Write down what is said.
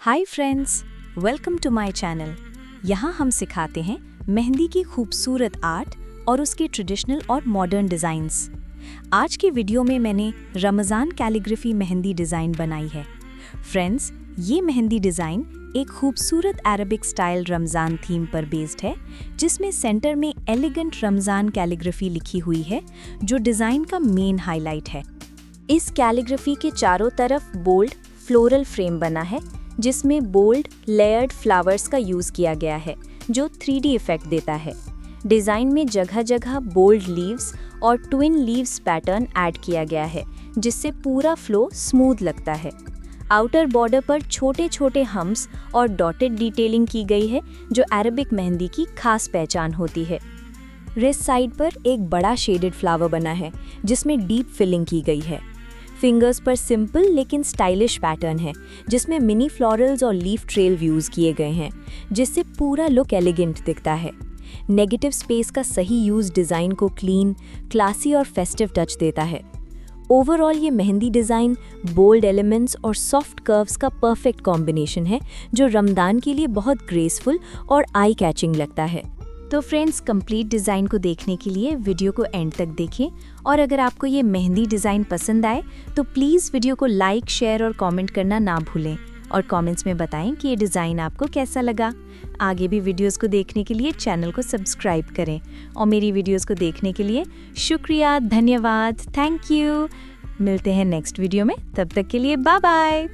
Hi friends, welcome to my channel. यहाँ हम सिखाते हैं मेहंदी की खूबसूरत आर्ट और उसके ट्रेडिशनल और मॉडर्न डिज़ाइंस। आज के वीडियो में मैंने रमज़ान कैलीग्राफी मेहंदी डिज़ाइन बनाई है। फ्रेंड्स, ये मेहंदी डिज़ाइन एक खूबसूरत अरबिक स्टाइल रमज़ान थीम पर बेस्ड है, जिसमें सेंटर में एलिगेंट रमज़ान कैलीग्राफी लिखी हुई है, जो डिज़ाइन का मेन हाईलाइट है। इस कैलीग्राफी के चारों तरफ बोल्ड फ्लोरल फ्रेम बना है, जिसमें बोल्ड लेयर्ड फ्लावर्स का यूज़ किया गया है, जो 3D इफेक्ट देता है। डिज़ाइन में जगह जगह बोल्ड लीव्स और ट्विन लीव्स पैटर्न ऐड किया गया है, जिससे पूरा फ्लो स्मूथ लगता है। आउटर बॉर्डर पर छोटे छोटे हम्स और डॉटेड डिटेलिंग की गई है, जो अरबिक मेहंदी की खास पहचान होती है। रिस्ट साइड पर एक बड़ा शेडेड फ्लावर बना है, जिसमें डीप फिलिंग की गई है। फिंगर्स पर सिंपल लेकिन स्टाइलिश पैटर्न है, जिसमें मिनी फ्लोरल्स और लीफ ट्रेल व्यूज किए गए हैं, जिससे पूरा लुक एलिगेंट दिखता है। नेगेटिव स्पेस का सही यूज डिज़ाइन को क्लीन, क्लासी और फेस्टिव टच देता है। ओवरऑल ये मेहंदी डिज़ाइन बोल्ड एलिमेंट्स और सॉफ्ट कर्व्स का परफेक्ट कॉम्बिनेशन है, जो रमदान के लिए बहुत ग्रेसफुल और आई कैचिंग लगता है। तो फ्रेंड्स, कंप्लीट डिज़ाइन को देखने के लिए वीडियो को एंड तक देखें, और अगर आपको ये मेहंदी डिज़ाइन पसंद आए तो प्लीज़ वीडियो को लाइक, शेयर और कमेंट करना ना भूलें, और कमेंट्स में बताएं कि ये डिज़ाइन आपको कैसा लगा। आगे भी वीडियोस को देखने के लिए चैनल को सब्सक्राइब करें, और मेरी वीडियोस को देखने के लिए शुक्रिया, धन्यवाद, थैंक यू। मिलते हैं नेक्स्ट वीडियो में, तब तक के लिए बाय बाय।